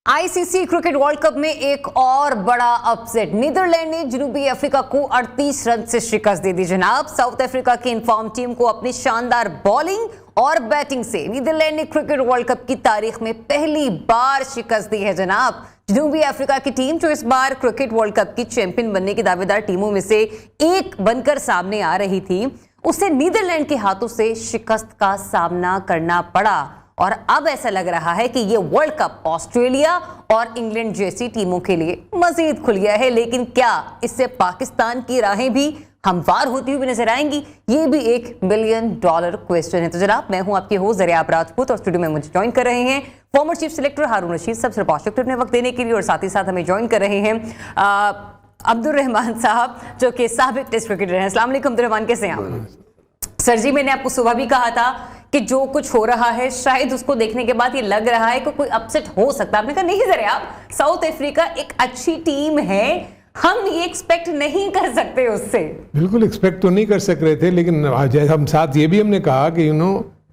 ICC cricket world cup में एक और बड़ा अपसेट। नीदरलैंड ने जनूबी अफ्रीका को 38 रन से शिकस्त दे दी जनाब। साउथ अफ्रीका की इनफॉर्म टीम को अपनी शानदार बॉलिंग और बैटिंग से नीदरलैंड ने क्रिकेट वर्ल्ड कप की तारीख में पहली बार शिकस्त दी है जनाब। जनूबी अफ्रीका की टीम जो इस बार क्रिकेट वर्ल्ड कप की चैंपियन बनने की दावेदार टीमों में से एक बनकर सामने आ रही थी, उसे नीदरलैंड के हाथों से शिकस्त का सामना करना पड़ा और अब ऐसा लग रहा है कि ये वर्ल्ड कप ऑस्ट्रेलिया और इंग्लैंड जैसी टीमों के लिए मजीद खुल गया है। लेकिन क्या इससे पाकिस्तान की राहें भी हमवार होती हुई नजर आएंगी? ये भी $1 बिलियन क्वेश्चन है। तो जनाब, मैं हूं आपके होस्ट ज़रिया राजपूत और स्टूडियो में मुझे ज्वाइन कर रहे हैं फॉर्मर चीफ सिलेक्टर हारून रशीद। सबसे पाशक अपने वक्त देने के लिए और साथ ही साथ हमें ज्वाइन कर रहे हैं अब्दुल रहमान साहब, जो कि साबिक टेस्ट क्रिकेटर हैं। अस्सलाम वालेकुम अब्दुल रहमान, कैसे हैं आप? सर जी, मैंने आपको सुबह भी कहा था कि जो कुछ हो रहा है शायद उसको देखने के बाद ये लग रहा है कि कोई अपसेट हो सकता है। आपने कहा नहीं जरा, साउथ अफ्रीका एक अच्छी टीम है, हम ये एक्सपेक्ट नहीं कर सकते उससे। बिल्कुल एक्सपेक्ट तो नहीं कर सक रहे थे, लेकिन हम साथ ये भी हमने कहा कि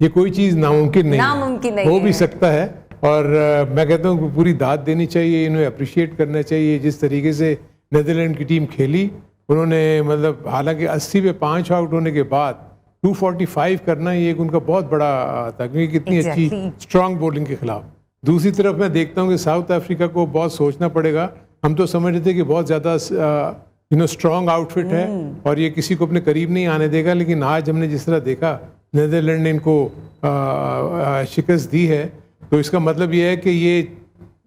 ये कोई चीज नामुमकिन नहीं हो भी सकता है। और मैं कहता हूँ पूरी दाद देनी चाहिए, इन्हें अप्रिशिएट करना चाहिए जिस तरीके से नीदरलैंड की टीम खेली। उन्होंने मतलब हालांकि 80 पे 5 आउट होने के बाद 245 करना ये एक उनका बहुत बड़ा था, क्योंकि कितनी अच्छी स्ट्रांग बॉलिंग के खिलाफ। दूसरी तरफ मैं देखता हूँ कि साउथ अफ्रीका को बहुत सोचना पड़ेगा। हम तो समझ रहे थे कि बहुत ज़्यादा स्ट्रांग आउटफिट है और ये किसी को अपने करीब नहीं आने देगा, लेकिन आज हमने जिस तरह देखा नीदरलैंड ने इनको शिकस्त दी है, तो इसका मतलब ये है कि ये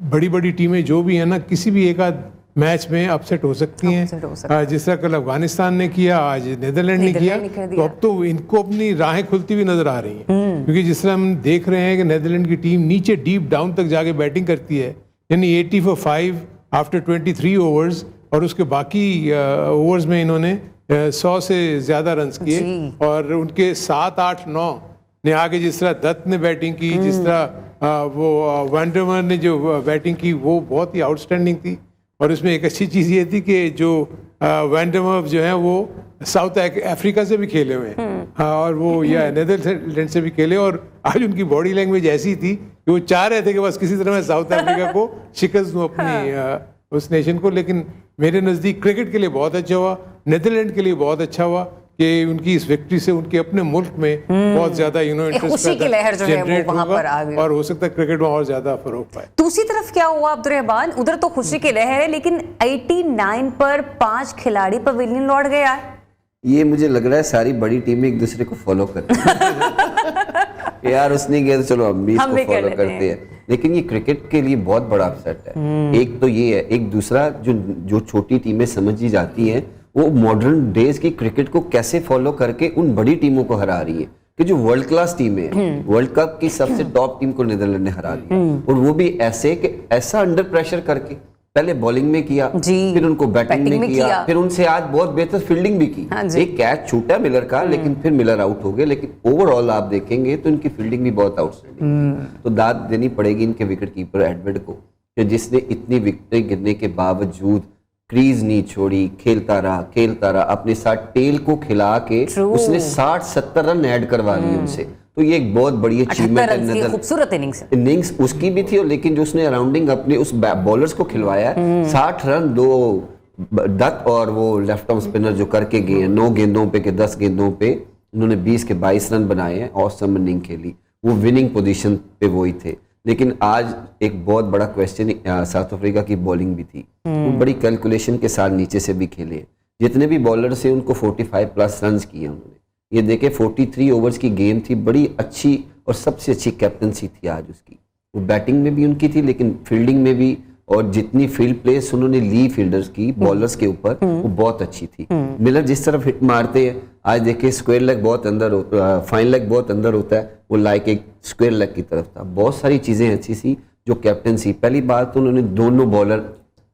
बड़ी बड़ी टीमें जो भी हैं ना, किसी भी एक आध मैच में अपसेट हो सकती हैं। जिस तरह कल अफगानिस्तान ने किया, आज नीदरलैंड ने किया, तो अब तो इनको अपनी राहें खुलती हुई नजर आ रही हैं। क्योंकि जिस तरह हम देख रहे हैं कि नीदरलैंड की टीम नीचे डीप डाउन तक जाके बैटिंग करती है, यानी 80 for 5 आफ्टर 23 ओवर्स, और उसके बाकी ओवर्स में इन्होंने 100 से ज़्यादा रन किए। और उनके 7, 8, 9 ने आगे, जिस तरह दत्त ने बैटिंग की, जिस तरह वो वैंडरमर ने जो बैटिंग की, वो बहुत ही आउटस्टैंडिंग थी। और इसमें एक अच्छी चीज़ ये थी कि जो वैंडरमर जो है वो साउथ अफ्रीका से भी खेले हुए हैं और वो या नीदरलैंड से भी खेले, और आज उनकी बॉडी लैंग्वेज ऐसी थी कि वो चाह रहे थे कि बस किसी तरह मैं साउथ अफ्रीका को शिकस्त दूँ अपनी उस नेशन को। लेकिन मेरे नज़दीक क्रिकेट के लिए बहुत अच्छा हुआ, नीदरलैंड के लिए बहुत अच्छा हुआ कि उनकी इस विक्ट्री से उनके अपने मुल्क में बहुत ज्यादा खुशी की लहर जो है वो वहां पर आ गई और हो सकता है क्रिकेट में और ज्यादा फरोग पाए। दूसरी तरफ क्या हुआ अब्दुल रहमान? उधर तो खुशी की लहर है, लेकिन 89 पर 5 खिलाड़ी पवेलियन लौट गया। ये मुझे लग रहा है सारी बड़ी टीमें एक दूसरे को फॉलो करती हैं। यार उसने गया तो चलो हम भी इसको फॉलो करते हैं। लेकिन ये क्रिकेट के लिए बहुत बड़ा अपसेट है। एक तो ये है, एक दूसरा जो छोटी टीमें समझी जाती हैं वो मॉडर्न डेज की क्रिकेट को कैसे फॉलो करके उन बड़ी टीमों को हरा रही है। कि जो वर्ल्ड क्लास टीमें हैं, वर्ल्ड कप की सबसे टॉप टीम को नीदरलैंड ने हरा दिया, और वो भी ऐसे कि ऐसा अंडर प्रेशर करके पहले बॉलिंग में किया, फिर उनको बैटिंग में किया, फिर उनसे आज बहुत बेहतर फील्डिंग भी की। एक कैच छूटा मिलर का, लेकिन फिर मिलर आउट हो गए, लेकिन ओवरऑल आप देखेंगे तो इनकी फील्डिंग भी बहुत आउटस्टैंडिंग। तो दाद देनी पड़ेगी इनके विकेट कीपर एडवर्ड को, जिसने इतनी विकेटें गिरने के बावजूद क्रीज नहीं छोड़ी, खेलता रहा अपने साथ टेल को खिला के उसने 60-70 रन ऐड करवा लिए उनसे। तो ये एक बहुत बड़ी अचीवमेंट है। खूबसूरत इनिंग्स उसकी भी थी, लेकिन जो उसने अराउंडिंग अपने उस बॉलर्स को खिलवाया, 60 रन 2 दत्त और वो लेफ्ट आर्म स्पिनर जो करके गए 9 गेंदों पे के 10 गेंदों पे उन्होंने 20 के 22 रन बनाए हैं। ऑसम इनिंग खेली, वो विनिंग पोजीशन पे वही थे। लेकिन आज एक बहुत बड़ा क्वेश्चन साउथ अफ्रीका की बॉलिंग भी थी। वो बड़ी कैलकुलेशन के साथ नीचे से भी खेले, जितने भी बॉलर से उनको 45+ रन किए उन्होंने। ये देखे 43 ओवर्स की गेम थी, बड़ी अच्छी और सबसे अच्छी कैप्टनसी थी आज उसकी। वो बैटिंग में भी उनकी थी, लेकिन फील्डिंग में भी, और जितनी फील्ड प्लेस उन्होंने ली फील्डर्स की बॉलर्स के ऊपर, वो बहुत अच्छी थी। मिलर जिस तरफ हिट मारते हैं, आज देखिए स्क्वायर लेग बहुत अंदर होता है, फाइन लेग बहुत अंदर होता है, वो लाइक एक स्क्वायर लेग की तरफ था। बहुत सारी चीजें अच्छी सी जो कैप्टनसी। पहली बात तो उन्होंने दोनों बॉलर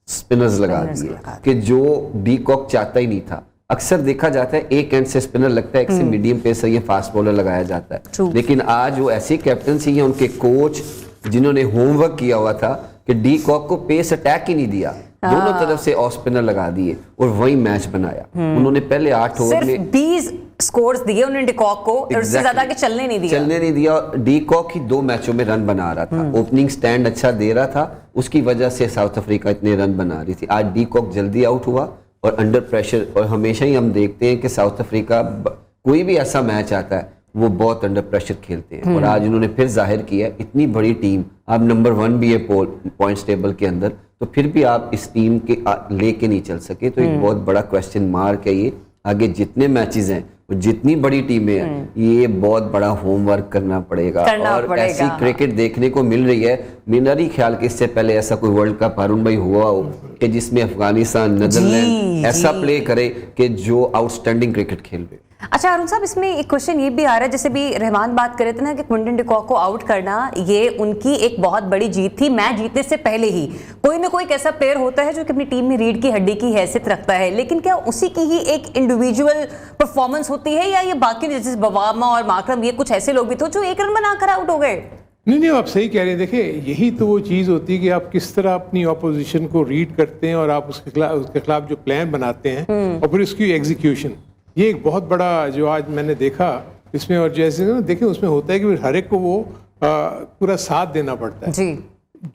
स्पिनर्स लगा दिए कि जो डी कॉक चाहता ही नहीं था। अक्सर देखा जाता है एक एंड से स्पिनर लगता है, एक से मीडियम पेसर या फास्ट बॉलर लगाया जाता है, लेकिन आज वो ऐसी कैप्टनसी है उनके कोच जिन्होंने होमवर्क किया हुआ था कि डी कॉक को पेस अटैक ही नहीं दिया, दोनों तरफ से ऑफ स्पिनर लगा दिए और वही मैच बनाया। उन्होंने पहले 8 ओवर में 20 स्कोर्स दिए उन्होंने डिकॉक को, और उससे ज्यादा के चलने नहीं दिया। और डिकॉक ही 2 मैचों में रन बना रहा था, ओपनिंग स्टैंड अच्छा दे रहा था, उसकी वजह से साउथ अफ्रीका इतने रन बना रही थी। आज डिकॉक जल्दी आउट हुआ और अंडर प्रेशर, और हमेशा ही हम देखते हैं कि साउथ अफ्रीका कोई भी ऐसा मैच आता है वो बहुत अंडर प्रेशर खेलते हैं, और आज उन्होंने फिर जाहिर किया इतनी बड़ी टीम, आप नंबर 1 भी है पॉइंट्स टेबल के अंदर, तो फिर भी आप इस टीम के लेके नहीं चल सके, तो एक बहुत बड़ा क्वेश्चन मार्क है ये। आगे जितने मैचेस हैं, जितनी बड़ी टीमें हैं, ये बहुत बड़ा होमवर्क करना पड़ेगा। और ऐसी क्रिकेट देखने को मिल रही है, मेरा नहीं ख्याल कि इससे पहले ऐसा कोई वर्ल्ड कप हारून भाई हुआ हो कि जिसमें अफगानिस्तान, नेदरलैंड ऐसा प्ले करे कि जो आउटस्टैंडिंग क्रिकेट खेल रहे। अच्छा अरुण साहब, इसमें एक क्वेश्चन ये भी आ रहा है, जैसे भी रहमान बात कर रहे थे ना कि क्विंटन डिकॉक को आउट करना ये उनकी एक बहुत बड़ी जीत थी। मैच जीतने से पहले ही कोई ना कोई ऐसा प्लेयर होता है जो कि अपनी टीम में रीढ़ की हड्डी की हैसियत रखता है, लेकिन क्या उसी की ही एक इंडिविजुअल परफॉर्मेंस होती है, या ये बाकी जैसे बवामा और माकरम ये कुछ ऐसे लोग भी थे जो 1 रन बनाकर आउट हो गए? नहीं, आप सही कह रहे हैं। देखिए, यही तो वो चीज़ होती है कि आप किस तरह अपनी ऑपोजिशन को रीड करते हैं और आप उसके खिलाफ जो प्लान बनाते हैं और फिर उसकी एग्जीक्यूशन, ये एक बहुत बड़ा जो आज मैंने देखा इसमें। और जैसे ना देखें, उसमें होता है कि हर एक को वो पूरा साथ देना पड़ता है जी।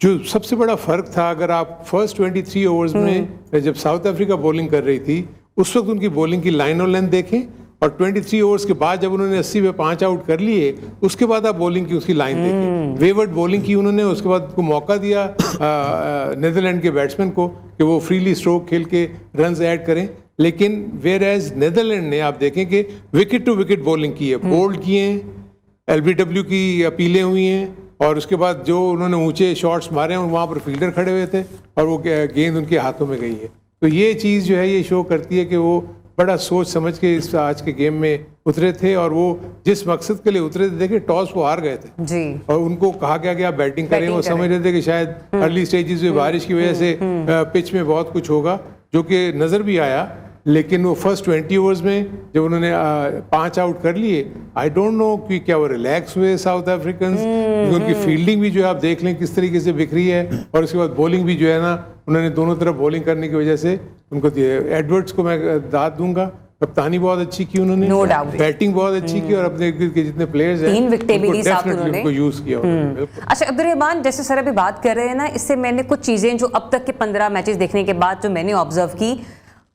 जो सबसे बड़ा फर्क था, अगर आप फर्स्ट 23 ओवर्स में जब साउथ अफ्रीका बॉलिंग कर रही थी, उस वक्त उनकी बॉलिंग की लाइन और लेंथ देखें, और 23 ओवर्स के बाद जब उन्होंने 80 पे 5 आउट कर लिए, उसके बाद आप बॉलिंग की उसकी लाइन देखें। वेवर्ड बॉलिंग की उन्होंने, उसके बाद को मौका दिया नीदरलैंड के बैट्समैन को कि वो फ्रीली स्ट्रोक खेल के रन्स ऐड करें, लेकिन वेयर एज नीदरलैंड ने आप देखें कि विकेट टू विकेट बॉलिंग की है, बोल्ड किए हैं, LBW की अपीलें हुई हैं, और उसके बाद जो उन्होंने ऊंचे शॉट्स मारे हैं वहाँ पर फील्डर खड़े हुए थे और वो गेंद उनके हाथों में गई है। तो ये चीज़ जो है ये शो करती है कि वो बड़ा सोच समझ के इस आज के गेम में उतरे थे, और वो जिस मकसद के लिए उतरे थे, देखिए टॉस वो हार गए थे जी, और उनको कहा गया कि आप बैटिंग करें। वो समझ रहे थे कि शायद अर्ली स्टेजेस में बारिश की वजह से पिच में बहुत कुछ होगा, जो कि नज़र भी आया, लेकिन वो फर्स्ट 20 ओवर्स में जब उन्होंने 5 आउट कर लिए, आई डोंट नो कि क्या वो रिलैक्स हुए साउथ अफ्रीकन, उनकी फील्डिंग भी जो है आप देख लें किस तरीके से बिखरी है, और उसके बाद बॉलिंग भी जो है ना, उन्होंने दोनों तरफ बॉलिंग करने की वजह से उनको एडवर्ड्स को मैं दाद दूंगा, कप्तानी बहुत अच्छी की उन्होंने, नो डाउट बैटिंग बहुत अच्छी की, और अपने के जितने प्लेयर्स हैं 3 विकेटें भी ली साथ उन्होंने यूज किया। अच्छा अब्दुल रहमान, जैसे सर अभी बात कर रहे हैं ना, इससे मैंने कुछ चीजें जो अब तक के 15 मैचेस देखने के बाद जो मैंने ऑब्जर्व की,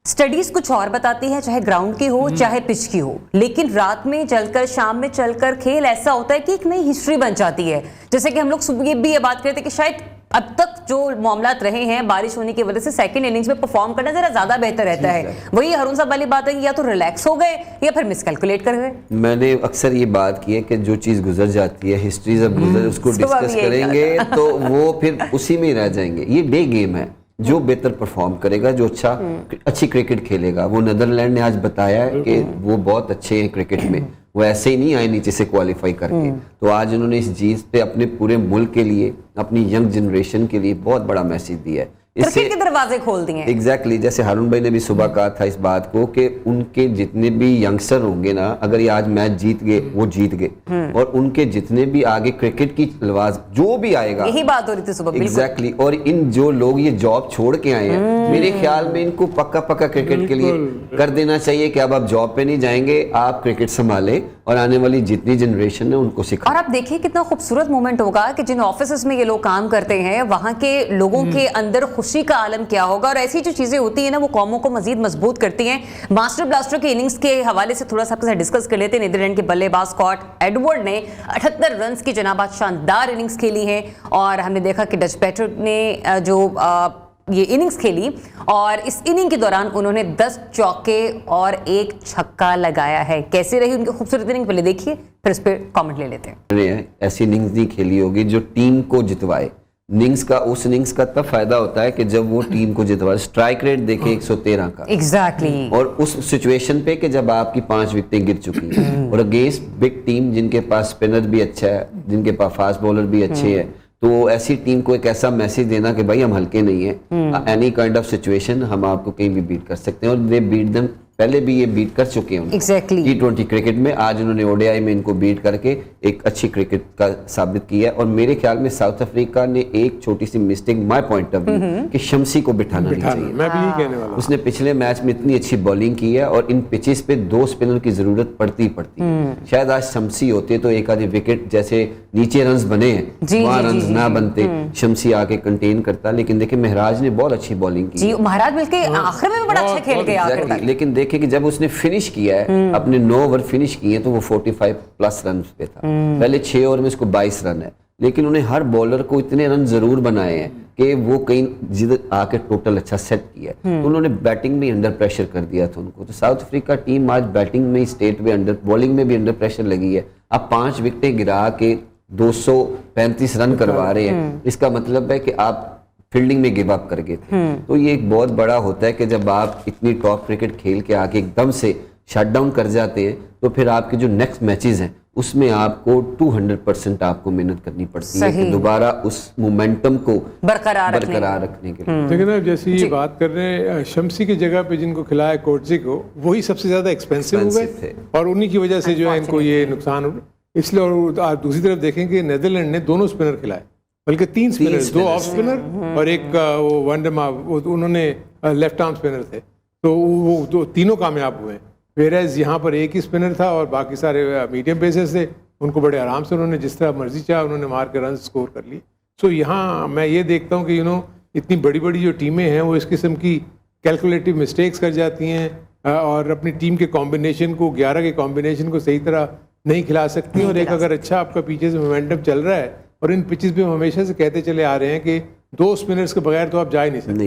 स्टडीज कुछ और बताती है, चाहे ग्राउंड की हो चाहे पिच की हो, लेकिन रात में चलकर शाम में चलकर खेल ऐसा होता है कि एक नई हिस्ट्री बन जाती है। जैसे कि हम लोग सुबह भी ये बात करते कि शायद अब तक जो मामलात रहे हैं बारिश होने की वजह से सेकंड इनिंग्स में परफॉर्म करना जरा ज्यादा बेहतर रहता है। वही हरून साहब वाली बात है कि या तो रिलैक्स हो गए या फिर मिसकैलकुलेट कर गए। मैंने अक्सर ये बात की है कि जो चीज गुजर जाती है, हिस्ट्री जब गुजर उसको डिस्कस करेंगे तो वो फिर उसी में रह जाएंगे। ये डे गेम है, जो बेहतर परफॉर्म करेगा, जो अच्छी क्रिकेट खेलेगा, वो नीदरलैंड ने आज बताया है कि वो बहुत अच्छे हैं क्रिकेट में, वो ऐसे ही नहीं आए नीचे से क्वालिफाई करके। तो आज उन्होंने इस जीत पे अपने पूरे मुल्क के लिए, अपनी यंग जनरेशन के लिए बहुत बड़ा मैसेज दिया है। क्रिकेट के दरवाजे खोल दिए। एग्जैक्टली, जैसे हारून भाई ने भी सुबह कहा था इस बात को कि उनके जितने भी यंगस्टर होंगे ना, अगर ये आज मैच जीत गए, वो जीत गए, और उनके जितने भी आगे क्रिकेट की लवाज जो भी आएगा, यही बात हो रही थी सुबह। एग्जैक्टली, और इन जो लोग ये जॉब छोड़ के आए हैं, मेरे ख्याल में इनको पक्का क्रिकेट के लिए कर देना चाहिए कि अब आप जॉब पे नहीं जाएंगे, आप क्रिकेट संभाले और आने वाली जितनी जनरेशन है उनको सिखाएं। और आप देखिए कितना खूबसूरत मोमेंट होगा कि जिन ऑफिस में ये लोग काम करते हैं, वहां के लोगों के अंदर खुशी का आलम क्या होगा। और ऐसी जो चीजें होती है ना, वो कौमों को मजीद मजबूत करती हैं। मास्टर ब्लास्टर के इनिंग्स के हवाले से थोड़ा सा आपके साथ डिस्कस कर लेते हैं। नीदरलैंड के बल्लेबाज स्कॉट एडवर्ड ने 78 रन की जनाबाद शानदार इनिंग्स खेली है, और हमने देखा कि डच बैटर ने जो ये इनिंग्स खेली, और इस इनिंग के दौरान उन्होंने 10 चौके और 1 छक्का लगाया है। कैसे रही उनकी खूबसूरत इनिंग, पहले देखिए फिर इस पर कमेंट ले लेते हैं। ऐसी इनिंग्स नहीं खेली होगी जो टीम को जितवाए। उस इनिंग्स का तब फायदा होता है कि जब वो टीम को जितवाए। स्ट्राइक रेट देखे 113 का, एग्जैक्टली, और उस सिचुएशन पे कि जब आपकी 5 विकेटें गिर चुकी हैं और अगेंस्ट बिग टीम जिनके पास स्पिनर भी अच्छा है, जिनके पास फास्ट बॉलर भी अच्छे हैं, तो ऐसी टीम को एक ऐसा मैसेज देना कि भाई हम हल्के नहीं है, एनी काइंड ऑफ सिचुएशन हम आपको कहीं भी बीट कर सकते हैं, और दे बीट देम पहले भी ये बीट कर चुके हैं Exactly. T20 क्रिकेट में। आज उन्होंने ओडीआई में इनको बीट करके एक अच्छी क्रिकेट का साबित किया है। और मेरे ख्याल में साउथ अफ्रीका ने एक छोटी सी mistake, my point of view, कि शम्सी को बिठाना नहीं चाहिए। मैं भी यही कहने वाला हूं। उसने पिछले मैच में इतनी अच्छी बॉलिंग की है और इन पिचेस पे 2 स्पिनर की जरूरत पड़ती है। शायद आज शम्सी होते तो एक आधे विकेट, जैसे नीचे रन्स बने हैं वहां रन्स ना बनते, शम्सी आके कंटेन करता। लेकिन देखिए महराज ने बहुत अच्छी बॉलिंग की जी, महाराज मिलके आखिर में भी बड़ा अच्छा खेल गया आखिर तक। लेकिन देखे कि जब उसने फिनिश किया है, अपने 9 ओवर फिनिश किए, तो वो 45 प्लस रन पे था। पहले 6 ओवर में इसको 22 रन है, लेकिन उन्हें हर बॉलर को इतने रन जरूर बनाए हैं कि वो कहीं जिधर आके टोटल अच्छा सेट किया। तो उन्होंने बैटिंग में अंडर प्रेशर कर दिया था उनको। तो साउथ अफ्रीका टीम आज बैटिंग में स्टेट में अंडर, बॉलिंग में भी अंडर प्रेशर लगी है। अब 5 विकेटें गिरा के 235 रन करवा रहे हैं, इसका मतलब है कि आप फील्डिंग में गिव अप कर गए थे। तो ये एक बहुत बड़ा होता है कि जब आप इतनी टॉप क्रिकेट खेल के आके एकदम से शट डाउन कर जाते हैं, तो फिर आपके जो नेक्स्ट मैचेस हैं उसमें आपको 200% आपको मेहनत करनी पड़ती है कि दोबारा उस मोमेंटम को बरकरार रखने के लिए। लेकिन अब जैसे ये बात कर रहे हैं, शम्सी की जगह पे जिनको खिलाया कोटजी को, वही सबसे ज्यादा एक्सपेंसिव हो गए और उन्हीं की वजह से जो है इनको ये नुकसान हो। इसलिए और आप दूसरी तरफ देखें कि नीदरलैंड ने दोनों स्पिनर खिलाए, बल्कि 3 स्पिनर, 2 ऑफ स्पिनर और एक वो वनडमा, उन्होंने लेफ्ट आर्म स्पिनर थे, तो वो तीनों कामयाब हुए। वेराज यहाँ पर एक ही स्पिनर था और बाकी सारे मीडियम पेसर्स थे, उनको बड़े आराम से उन्होंने जिस तरह मर्जी चाहा उन्होंने मार के रन स्कोर कर लिए। सो यहाँ मैं ये देखता हूँ कि इतनी बड़ी बड़ी जो टीमें हैं वो इस किस्म की कैलकुलेटिव मिस्टेक्स कर जाती हैं और अपनी टीम के कॉम्बिनेशन को, 11 के कॉम्बिनेशन को सही तरह नहीं खिला सकती। और एक अगर अच्छा आपका पीछे से मोमेंटम चल रहा है, और इन पिचेस पे हम हमेशा से कहते चले आ रहे हैं कि 2 स्पिनर्स के बगैर तो आप जा ही नहीं सकते।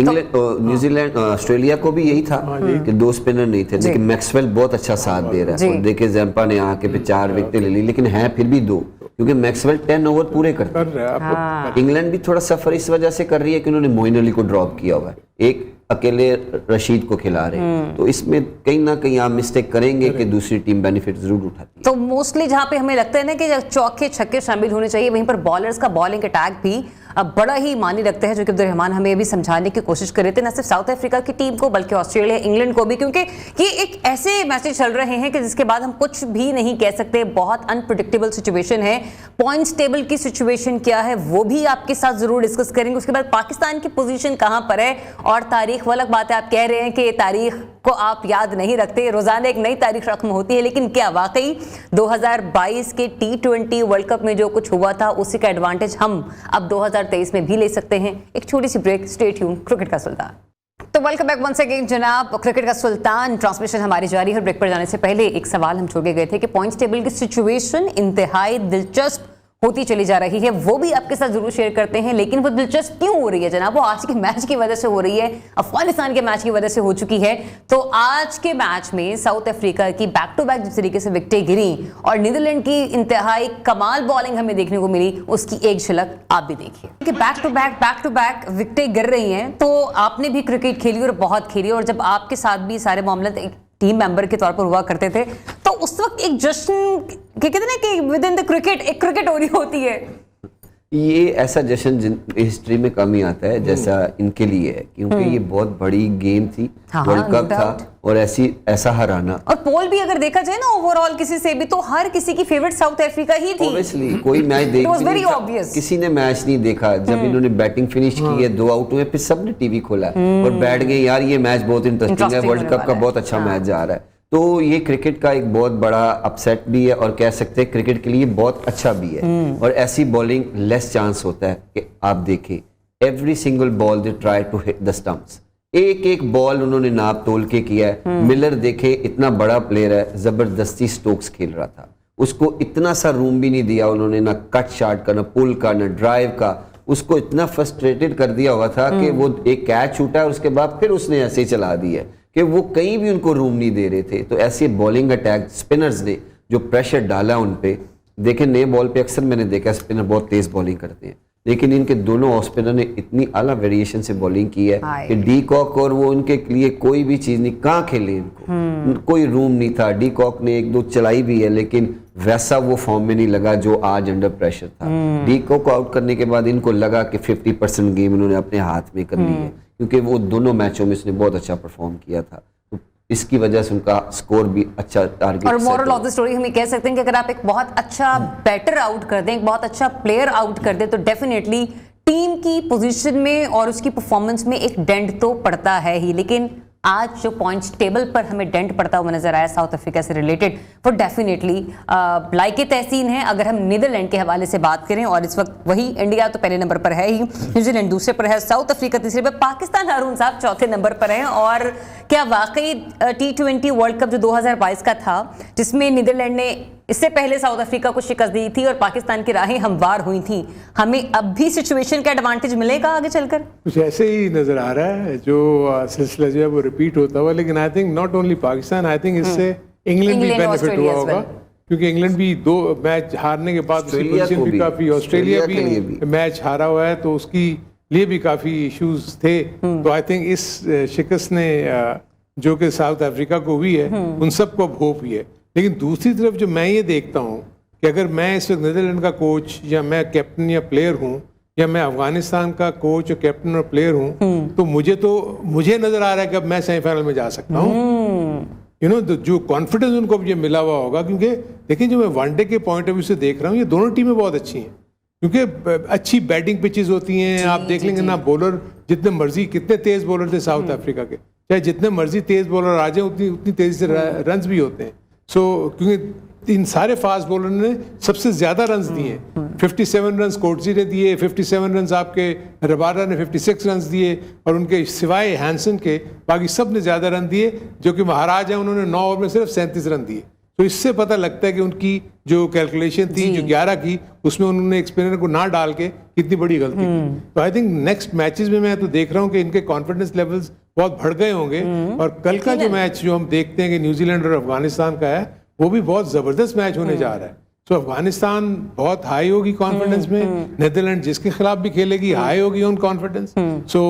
इंग्लैंड, न्यूजीलैंड, ऑस्ट्रेलिया को भी यही था कि 2 स्पिनर नहीं थे, लेकिन मैक्सवेल बहुत अच्छा साथ दे रहा है। और देखिए जैम्पा ने आके पे 4 विकेटें ले ली, लेकिन है फिर भी 2, क्योंकि मैक्सवेल 10 ओवर पूरे करते हैं। इंग्लैंड भी थोड़ा सफर इस वजह से कर रही है कि उन्होंने मोइन अली को ड्रॉप किया हुआ है, एक अकेले रशीद को खिला रहे हैं। तो इसमें कहीं ना कहीं आप मिस्टेक करेंगे कि दूसरी टीम बेनिफिट जरूर उठाती है। तो मोस्टली जहां पे हमें लगता है ना कि चौके छक्के शामिल होने चाहिए, वहीं पर बॉलर्स का बॉलिंग अटैक भी अब बड़ा ही मानी रखते हैं, जो कि अब्दुर्रहमान हमें भी समझाने की कोशिश कर रहे थे, न सिर्फ साउथ अफ्रीका की टीम को बल्कि ऑस्ट्रेलिया, इंग्लैंड को भी, क्योंकि ये एक ऐसे मैचेस चल रहे हैं कि जिसके बाद हम कुछ भी नहीं कह सकते। बहुत अनप्रिडिक्टेबल सिचुएशन है। पॉइंट्स टेबल की सिचुएशन क्या है वो भी आपके साथ जरूर डिस्कस करेंगे। उसके बाद पाकिस्तान की पोजीशन कहां पर है, और तारीख वो अलग बात है, आप कह रहे हैं कि तारीख को आप याद नहीं रखते, रोजाना एक नई तारीख रकम होती है, लेकिन क्या वाकई 2022 के T20 वर्ल्ड कप में जो कुछ हुआ था उसी का एडवांटेज हम अब 2023 में भी ले सकते हैं? एक छोटी सी ब्रेक, स्टे ट्यून, क्रिकेट का सुल्तान। तो वेलकम बैक वंस अगेन जनाब, क्रिकेट का सुल्तान ट्रांसमिशन हमारी जारी है। ब्रेक पर जाने से पहले एक सवाल हम छोड़ के गए थे कि पॉइंट्स टेबल की सिचुएशन इंतहाई दिलचस्प होती चली जा रही है, वो भी आपके साथ जरूर शेयर करते हैं। लेकिन वो दिलचस्प क्यों हो रही है जनाब? वो आज के मैच की वजह से हो रही है, अफगानिस्तान के मैच की वजह से हो चुकी है। तो आज के मैच में साउथ अफ्रीका की बैक टू बैक जिस तरीके से विकेटें गिरी और नीदरलैंड की इंतहाई कमाल बॉलिंग हमें देखने को मिली, उसकी एक झलक आप भी देखिए कि बैक टू बैक विकेटें गिर रही हैं। तो आपने भी क्रिकेट खेली और बहुत खेली, और जब आपके साथ भी सारे मामले एक टीम मेंबर के तौर पर हुआ करते थे, तो उस वक्त एक जश्न के कहते हैं कि विद इन द क्रिकेट एक क्रिकेट हो रही होती है। ये ऐसा जश्न हिस्ट्री में कम ही आता है जैसा इनके लिए है, क्योंकि ये बहुत बड़ी गेम थी, वर्ल्ड कप था, और ऐसा हराना। और पोल भी अगर देखा जाए ना ओवरऑल किसी से भी, तो हर किसी की फेवरेट साउथ अफ्रीका ही थी। Obviously, कोई मैच देख किसी ने मैच नहीं देखा। जब इन्होंने बैटिंग फिनिश की है, 2 आउट हुए, फिर सबने टीवी खोला और बैठ गए, यार ये मैच बहुत इंटरेस्टिंग है, वर्ल्ड कप का बहुत अच्छा मैच जा रहा है। तो ये क्रिकेट का एक बहुत बड़ा अपसेट भी है, और कह सकते हैं क्रिकेट के लिए बहुत अच्छा भी है। और ऐसी बॉलिंग लेस चांस होता है कि आप देखें every single ball they try to hit the stumps, एक एक बॉल उन्होंने नाप तोल के किया है। मिलर देखे, इतना बड़ा प्लेयर है, जबरदस्ती स्टोक्स खेल रहा था, उसको इतना सा रूम भी नहीं दिया उन्होंने, ना कट शॉट का, ना पुल का, ना ड्राइव का। उसको इतना फ्रस्ट्रेटेड कर दिया हुआ था कि वो एक कैच छूटा और उसके बाद फिर उसने ऐसे ही चला दिया कि वो कहीं भी उनको रूम नहीं दे रहे थे। तो ऐसे बॉलिंग अटैक स्पिनर्स ने जो प्रेशर डाला उन पे, देखें नए बॉल पे अक्सर मैंने देखा स्पिनर बहुत तेज बॉलिंग करते हैं, लेकिन इनके दोनों ऑफ स्पिनर ने इतनी आला वेरिएशन से बॉलिंग की है कि डी कॉक और वो उनके लिए कोई भी चीज नहीं, कहाँ खेले इनको, कोई रूम नहीं था। डी कॉक ने 1-2 चलाई भी है, लेकिन वैसा वो फॉर्म में नहीं लगा जो आज अंडर प्रेशर था। डी कॉक को आउट करने के बाद इनको लगा कि 50% गेम इन्होंने अपने हाथ में कर ली है, क्योंकि वो दोनों मैचों में उसने बहुत अच्छा परफॉर्म किया था। तो इसकी वजह से उनका स्कोर भी अच्छा टारगेट। और मोरल ऑफ द स्टोरी हम ये कह सकते हैं कि अगर आप एक बहुत अच्छा बैटर आउट कर दें, एक बहुत अच्छा प्लेयर आउट कर दें, तो डेफिनेटली टीम की पोजीशन में और उसकी परफॉर्मेंस में एक डेंट तो पड़ता है ही। लेकिन आज जो पॉइंट्स टेबल पर हमें डेंट पड़ता हुआ नजर आया साउथ अफ्रीका से रिलेटेड, वो डेफिनेटली लाइके तहसीन है। अगर हम नीदरलैंड के हवाले से बात करें, और इस वक्त वही इंडिया तो पहले नंबर पर है ही, न्यूजीलैंड दूसरे पर है, साउथ अफ्रीका तीसरे पर, पाकिस्तान हारून साहब चौथे नंबर पर है। और क्या वाकई T20 वर्ल्ड कप जो 2022 का था, जिसमें नीदरलैंड ने इससे पहले साउथ अफ्रीका को शिकस्त दी थी और पाकिस्तान की राहें हमवार हुई थी, हमें अब भी सिचुएशन का एडवांटेज मिलेगा आगे चलकर? कुछ ऐसे ही नजर आ रहा है, जो सिलसिला जो है वो रिपीट होता हुआ। लेकिन I think not only Pakistan, I think इससे इंग्लैंड भी बेनिफिट हुआ होगा, क्योंकि इंग्लैंड भी 2 मैच हारने के बाद भी काफी, ऑस्ट्रेलिया भी मैच हारा हुआ है, तो उसकी लिए भी काफी इश्यूज थे। तो आई थिंक इस शिकस्त ने जो कि साउथ अफ्रीका को हुई है, उन सबको अब होप ही है। लेकिन दूसरी तरफ जो मैं ये देखता हूँ कि अगर मैं इस वक्त नीदरलैंड का कोच या मैं कैप्टन या प्लेयर हूँ, या मैं अफगानिस्तान का कोच और कैप्टन और प्लेयर हूँ, तो मुझे नजर आ रहा है कि अब मैं सेमीफाइनल में जा सकता हूँ। जो कॉन्फिडेंस उनको अब ये मिला हुआ होगा, क्योंकि देखिए जो मैं वनडे के पॉइंट ऑफ व्यू से देख रहा हूँ, ये दोनों टीमें बहुत अच्छी हैं, क्योंकि अच्छी बैटिंग पिचेस होती हैं। आप देख लेंगे ना, बॉलर जितने मर्जी, कितने तेज बॉलर थे साउथ अफ्रीका के, चाहे जितने मर्जी तेज बॉलर आ जाए, उतनी तेजी से रन्स भी होते हैं। क्योंकि इन सारे फास्ट बॉलर ने सबसे ज्यादा रन्स दिए, 57 रन्स कोटजी ने दिए, 57 रन्स आपके रबाडा ने 56 रन्स दिए, और उनके सिवाय हैंसन के बाकी सब ने ज्यादा रन दिए, जो कि महाराज हैं, उन्होंने 9 ओवर में सिर्फ 37 रन दिए। तो इससे पता लगता है कि उनकी जो कैलकुलेशन थी, जो 11 की, उसमें उन्होंने एक स्पिनर को ना डाल के कितनी बड़ी गलती की। तो आई थिंक नेक्स्ट मैचेस में मैं तो देख रहा हूँ कि इनके कॉन्फिडेंस लेवल्स बहुत बढ़ गए होंगे, और कल का जो मैच जो हम देखते हैं कि न्यूजीलैंड और अफगानिस्तान का है, वो भी बहुत जबरदस्त मैच होने जा रहा है। तो अफगानिस्तान बहुत हाई होगी कॉन्फिडेंस में, नीदरलैंड जिसके खिलाफ भी खेलेगी हाई होगी ऑन कॉन्फिडेंस। सो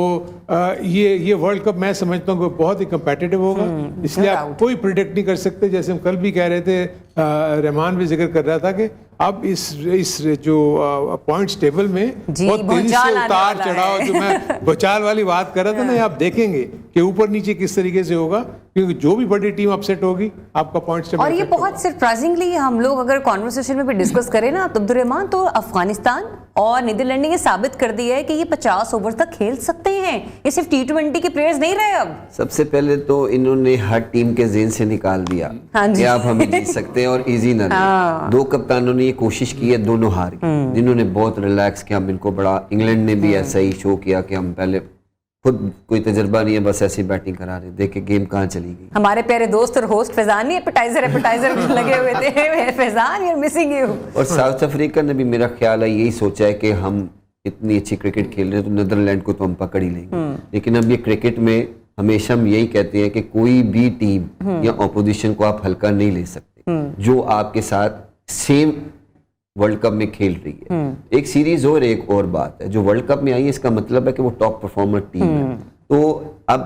ये वर्ल्ड कप मैं समझता हूँ बहुत ही कंपेटिटिव होगा, इसलिए आप कोई प्रिडिक्ट नहीं कर सकते। जैसे हम कल भी कह रहे थे, रहमान भी जिक्र कर रहा था कि अब इस जो पॉइंट्स टेबल में बहुत तेजी से उतार चढ़ाव, जो मैं भूचाल वाली बात कर रहा था ना, आप देखेंगे कि ऊपर नीचे किस तरीके से होगा, क्योंकि जो भी बड़ी टीम अपसेट होगी, आपका पॉइंट्स टेबल। और ये बहुत सरप्राइजिंगली हम लोग अगर कॉन्वर्सेशन में भी डिस्कस करें ना, अब्दुल रहमान, तो अफगानिस्तान और नीदरलैंड ने ये साबित कर दिया है कि ये 50 ओवर तक खेल सकते हैं। ये सिर्फ T20 के प्लेयर्स नहीं रहे अब। सबसे पहले तो इन्होंने हर टीम के ज़हन से निकाल दिया कि आप हमें जीत सकते हैं और इजी ना रहे। 2 कप्तानों ने ये कोशिश की है, दोनों हार गए, जिन्होंने बहुत रिलैक्स किया। हम इनको बड़ा, इंग्लैंड ने भी ऐसा ही शो किया कि हम पहले खुद कोई तजर्बा नहीं है, बस ऐसी बैटिंग करा रहे, देखे गेम कहाँ चली गई। हमारे प्यारे दोस्त और होस्ट फैजान नहीं एपेटाइजर लगे हुए थे, Faizan you are missing you. और साउथ अफ्रीका ने भी, मेरा ख्याल है, यही सोचा है कि हम इतनी अच्छी क्रिकेट खेल रहे हैं तो नीदरलैंड को तो हम पकड़ ही लेंगे। लेकिन अब ये क्रिकेट में हमेशा हम यही कहते हैं कि कोई भी टीम या ऑपोजिशन को आप हल्का नहीं ले सकते, जो आपके साथ सेम वर्ल्ड कप में खेल रही है। एक सीरीज और एक और बात है, जो वर्ल्ड कप में आई है, इसका मतलब है कि वो टॉप परफॉर्मर टीम है। तो अब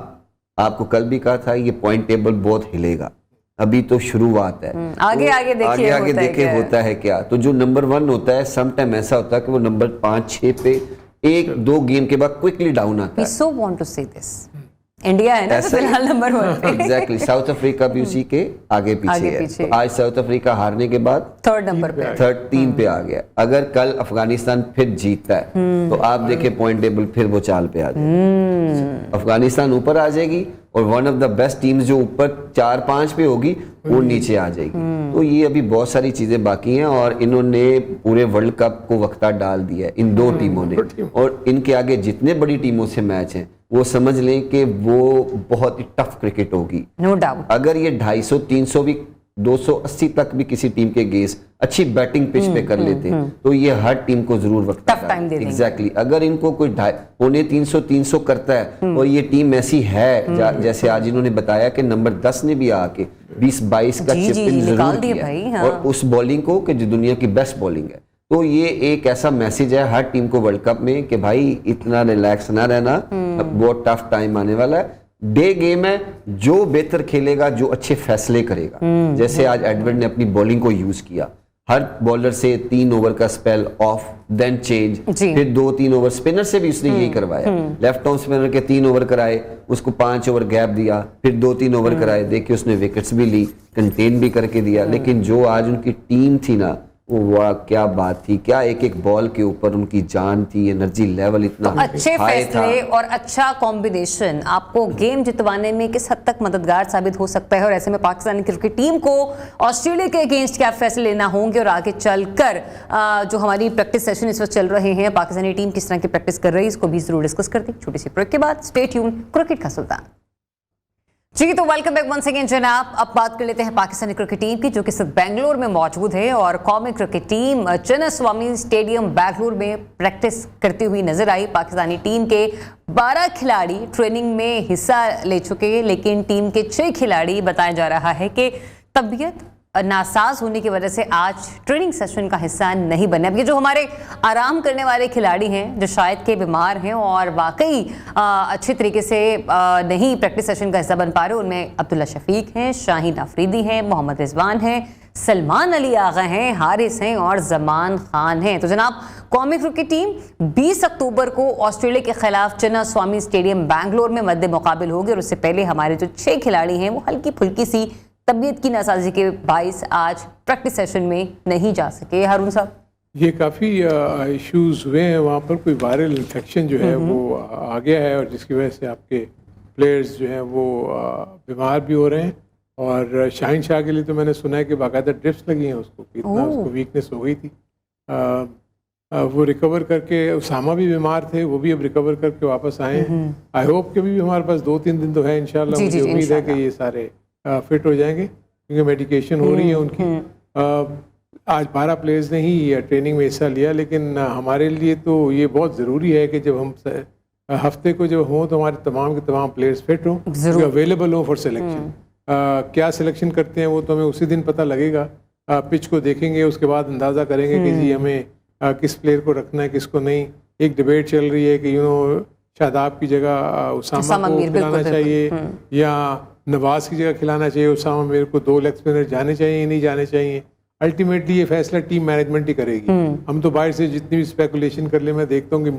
आपको कल भी कहा था, ये पॉइंट टेबल बहुत हिलेगा, अभी तो शुरुआत है, आगे आगे देखिए होता है क्या। तो जो नंबर 1 होता है, सम टाइम ऐसा होता है कि वो नंबर 5-6 पे 1-2 गेम के बाद क्विकली डाउन आता है। We so want to say this. India है ना फिलहाल नंबर 1 पे। एग्जैक्टली, साउथ अफ्रीका भी उसी के आगे पीछे है। तो आज साउथ अफ्रीका हारने के बाद 3rd नंबर पे, 3 पे आ गया। अगर कल अफगानिस्तान फिर जीतता है तो आप देखें पॉइंट टेबल फिर वो चाल पे आ जाएगी, अफगानिस्तान ऊपर आ जाएगी, और one of the best teams जो ऊपर 4-5 पे होगी वो नीचे आ जाएगी। तो ये अभी बहुत सारी चीजें बाकी हैं, और इन्होंने पूरे वर्ल्ड कप को वक्ता डाल दिया है इन 2 टीमों ने। और इनके आगे जितने बड़ी टीमों से मैच हैं, वो समझ लें कि वो बहुत ही टफ क्रिकेट होगी, नो डाउट। अगर ये 250-300 भी 280 तक भी किसी टीम के गेस अच्छी बैटिंग पिच पे कर लेते हैं, तो ये हर टीम को जरूर वक्त टफ टाइम दे देंगे। एग्जैक्टली, अगर इनको कोई 250-300 करता है, और ये टीम ऐसी है, जैसे आज इन्होंने बताया कि नंबर 10 ने भी आके 20-22 का चिप इन जरूर किया, और उस बॉलिंग को कि जो दुनिया की बेस्ट बॉलिंग है। तो ये एक ऐसा मैसेज है हर टीम को वर्ल्ड कप में कि भाई इतना रिलैक्स ना रहना, बहुत टफ टाइम आने वाला है। डे गेम है, जो बेहतर खेलेगा, जो अच्छे फैसले करेगा, जैसे आज एडवर्ड ने अपनी बॉलिंग को यूज किया, हर बॉलर से 3 ओवर का स्पेल ऑफ, देन चेंज, फिर 2-3 ओवर स्पिनर से भी उसने यही करवाया। लेफ्ट आर्म स्पिनर के 3 ओवर कराए, उसको 5 ओवर गैप दिया, फिर 2-3 ओवर कराए, देखिए उसने विकेट्स भी ली, कंटेन भी करके दिया। लेकिन जो आज उनकी टीम थी ना, वाह क्या बात थी, क्या एक एक बॉल के ऊपर उनकी जान थी, एनर्जी लेवल इतना तो अच्छे फैसले और अच्छा कॉम्बिनेशन आपको गेम जितवाने में किस हद तक मददगार साबित हो सकता है, और ऐसे में पाकिस्तानी क्रिकेट टीम को ऑस्ट्रेलिया के अगेंस्ट क्या फैसले लेना होंगे, और आगे चलकर जो हमारी प्रैक्टिस सेशन इस वक्त चल रहे हैं, पाकिस्तानी टीम किस तरह की प्रैक्टिस कर रही है, इसको भी जरूर डिस्कस करते हैं छोटी सी ब्रेक के बाद। स्टे ट्यून, क्रिकेट का सुल्तान। जी तो वेलकम बैक वंस अगेन जनाब। अब बात कर लेते हैं पाकिस्तानी क्रिकेट टीम की, जो कि सिर्फ बेंगलोर में मौजूद है, और कौमी cricket team Chinnaswamy stadium Bangalore में प्रैक्टिस करती हुई नजर आई। पाकिस्तानी टीम के 12 खिलाड़ी ट्रेनिंग में हिस्सा ले चुके हैं, लेकिन टीम के 6 खिलाड़ी बताया जा रहा है कि तबीयत नासाज होने की वजह से आज ट्रेनिंग सेशन का हिस्सा नहीं बने। अब ये जो हमारे आराम करने वाले खिलाड़ी हैं, जो शायद के बीमार हैं और वाकई अच्छे तरीके से नहीं प्रैक्टिस सेशन का हिस्सा बन पा रहे, उनमें अब्दुल्ला शफीक हैं, शाहीन अफरीदी हैं, मोहम्मद रिजवान हैं, सलमान अली आगा हैं, हारिस हैं और जमान खान हैं। तो जनाब, कौमी क्रिकेट टीम 20 अक्टूबर को ऑस्ट्रेलिया के खिलाफ चिन्नास्वामी स्टेडियम बेंगलोर में मद्दे मुकाबिल होगी, और उससे पहले हमारे जो 6 खिलाड़ी हैं वो हल्की फुल्की सी तबीयत की नासाजी के बाइस आज प्रैक्टिस सेशन में नहीं जा सके। हारून साहब, ये काफ़ी इश्यूज हुए हैं वहाँ पर, कोई वायरल इन्फेक्शन जो है वो आ गया है, और जिसकी वजह से आपके प्लेयर्स जो हैं वो बीमार भी हो रहे हैं। और शाहीन शाह के लिए तो मैंने सुना है कि बाकायदा ड्रिप्स लगी हैं उसको, इतना उसको वीकनेस हो गई थी। वो रिकवर करके, उसामा भी बीमार थे, वो भी अब रिकवर करके वापस आए हैं। आई होप कि भी हमारे पास 2-3 दिन तो है इंशाल्लाह। मुझे उम्मीद है कि ये सारे फिट हो जाएंगे, क्योंकि मेडिकेशन हो रही है उनकी। आज 12 प्लेयर्स ने ही ट्रेनिंग में हिस्सा लिया, लेकिन हमारे लिए तो ये बहुत ज़रूरी है कि जब हम हफ्ते को जब हों तो हमारे तमाम के तमाम प्लेयर्स फिट हों, अवेलेबल हों फॉर सिलेक्शन। क्या सिलेक्शन करते हैं वो तो हमें उसी दिन पता लगेगा। पिच को देखेंगे, उसके बाद अंदाज़ा करेंगे कि जी हमें किस प्लेयर को रखना है, किसको नहीं। एक डिबेट चल रही है कि शादाब की जगह उसामा को खिलाना चाहिए या नवाज की जगह खिलाना चाहिए उसामा मीर को, 2 लेग स्पिनर जाने चाहिए नहीं जाने चाहिए। अल्टीमेटली ये फैसला टीम मैनेजमेंट ही करेगी। हम तो बाहर से जितनी भी स्पेकुलेशन कर ले, मैं देखता हूँ कि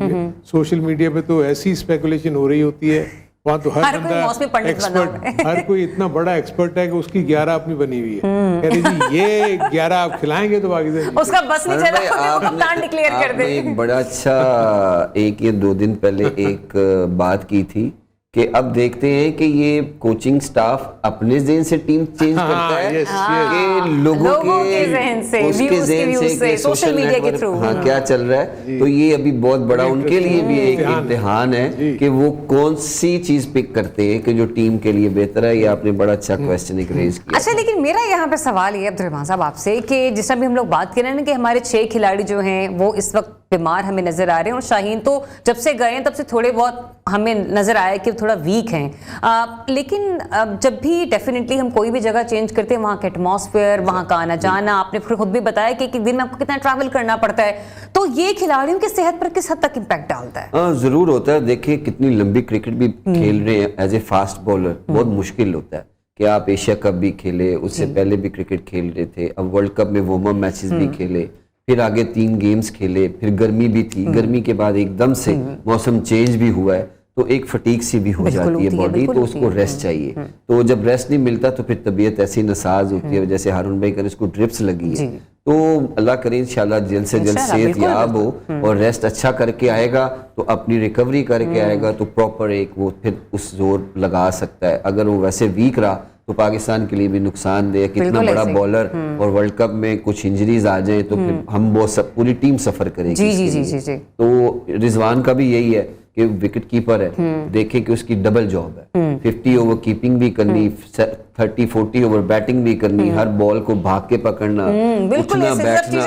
सोशल मीडिया पे तो ऐसी स्पेकुलेशन हो रही होती है, वहाँ तो हर बंदा एक्सपर्ट, हर कोई इतना बड़ा एक्सपर्ट है कि उसकी 11 अपनी बनी हुई है। कह रही जी ये 11 आप खिलाएंगे तो बाकी से उसका बस नहीं चला, कप्तान डिक्लेयर कर दे। एक बड़ा अच्छा 1 या 2 दिन पहले एक बात की थी कि अब देखते हैं कि ये कोचिंग स्टाफ अपने ज़हन से टीम चेंज करता है कि लोगों के ज़हन से, उसके ज़हन से, सोशल मीडिया के थ्रू क्या चल रहा है। तो ये अभी बहुत बड़ा उनके लिए भी एक इम्तिहान है कि वो कौन सी चीज पिक करते हैं कि जो टीम के लिए बेहतर है। ये आपने बड़ा अच्छा क्वेश्चन एक रेज किया। अच्छा, लेकिन मेरा यहाँ पे सवाल ये अब्दुर्रहमान साहब आपसे कि जिस तरह भी हम लोग बात कर रहे हैं कि हमारे 6 खिलाड़ी जो हैं वो इस वक्त बीमार हमें नजर आ रहे हैं, और शाहीन तो जब से गए तब से थोड़े बहुत हमें नजर आया कि थोड़ा वीक हैं। लेकिन जब भी डेफिनेटली हम कोई भी जगह चेंज करते हैं, वहाँ का एटमॉस्फेयर, वहाँ का आना जाना, आपने फिर खुद भी बताया कि एक दिन में आपको कितना ट्रैवल करना पड़ता है, तो ये खिलाड़ियों की सेहत पर किस हद तक इम्पैक्ट डालता है? जरूर होता है। देखिए कितनी लंबी क्रिकेट भी खेल रहे हैं एज ए फास्ट बॉलर, बहुत मुश्किल होता है कि आप एशिया कप भी खेले, उससे पहले भी क्रिकेट खेल रहे थे, अब वर्ल्ड कप में वार्म अप मैचेस भी खेले, फिर आगे 3 गेम्स खेले, फिर गर्मी भी थी, गर्मी के बाद एकदम से मौसम चेंज भी हुआ है, तो एक फटीक सी भी हो जाती है बॉडी, तो उसको रेस्ट चाहिए। तो जब रेस्ट नहीं मिलता तो फिर तबीयत ऐसी नसाज होती है, जैसे हारून भाई कर इसको ड्रिप्स लगी है। तो अल्लाह करे इंशाल्लाह जल्द से जल्द सेहत याब हो और रेस्ट अच्छा करके आएगा, तो अपनी रिकवरी करके आएगा तो प्रॉपर एक वो फिर उस जोर लगा सकता है। अगर वो वैसे वीक रहा तो पाकिस्तान के लिए भी नुकसानदेह, कितना बड़ा बॉलर, और वर्ल्ड कप में कुछ इंजरीज आ जाए तो फिर हम वो सब पूरी टीम सफर करेगी। जी। तो रिजवान का भी यही है कि विकेट कीपर है, देखें कि उसकी डबल जॉब है, 50 ओवर कीपिंग भी करनी, 30-40 ओवर बैटिंग भी करनी, हर बॉल को भाग के पकड़ना, उठना बैठना,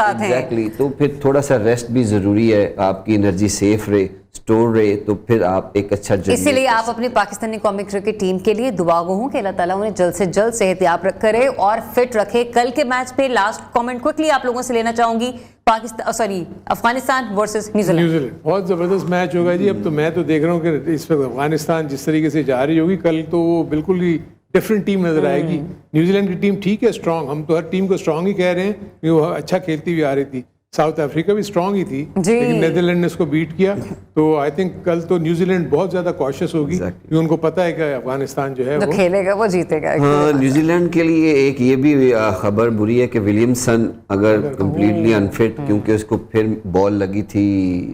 एग्जैक्टली। तो फिर थोड़ा सा रेस्ट भी जरूरी है, आपकी एनर्जी सेफ रहे, स्टोर रहे, तो फिर आप एक अच्छा जर्नी। इसीलिए आप अपनी पाकिस्तानी कौमी क्रिकेट टीम के लिए दुआ गो हो कि अल्लाह ताला उन्हें जल्द से जल्द सेहतयाब करे और फिट रखे। कल के मैच पे लास्ट कमेंट क्विकली आप लोगों से लेना चाहूंगी, अफगानिस्तान वर्सेस न्यूजीलैंड। बहुत जबरदस्त मैच होगा जी। अब तो मैं तो देख रहा हूँ कि इस वक्त अफगानिस्तान जिस तरीके से जा रही होगी, कल तो वो बिल्कुल ही डिफरेंट टीम नजर आएगी। न्यूजीलैंड की टीम ठीक है स्ट्रांग, हम तो हर टीम को स्ट्रांग ही कह रहे हैं कि वो अच्छा खेलती हुई आ रही थी। साउथ अफ्रीका भी स्ट्रांग ही थी, लेकिन नीदरलैंड ने उसको बीट किया। तो आई थिंक कल तो न्यूजीलैंड बहुत ज्यादा कॉशियस होगी, क्योंकि उनको पता है कि अफगानिस्तान जो है वो खेलेगा, वो जीतेगा। हाँ, न्यूजीलैंड के लिए एक ये भी खबर बुरी है कि विलियमसन अगर कम्प्लीटली अनफिट, क्योंकि उसको फिर बॉल लगी थी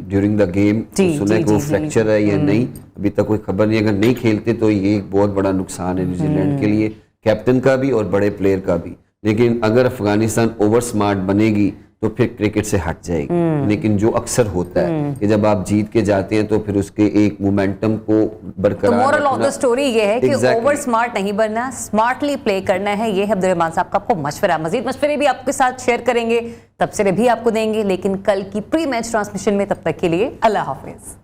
ड्यूरिंग द गेम, सुना है कि वो फ्रैक्चर है या नहीं, अभी तक कोई खबर नहीं। अगर नहीं खेलते तो ये एक बहुत बड़ा नुकसान है न्यूजीलैंड के लिए, कैप्टन का भी और बड़े प्लेयर का भी। लेकिन अगर अफगानिस्तान ओवर स्मार्ट बनेगी तो फिर क्रिकेट से हट जाएगी। लेकिन जो अक्सर होता है कि जब आप जीत के जाते हैं तो फिर उसके एक मोमेंटम को बरकरार तो मोरल ऑफ द स्टोरी ये है कि ओवर स्मार्ट नहीं बनना, स्मार्टली प्ले करना है। ये है अब्दुर्रहमान साहब का आपको मशवरा। मजीद मशवरे भी आपके साथ शेयर करेंगे, तबसरे भी आपको देंगे, लेकिन कल की प्री मैच ट्रांसमिशन में। तब तक के लिए अल्लाह हाफिज।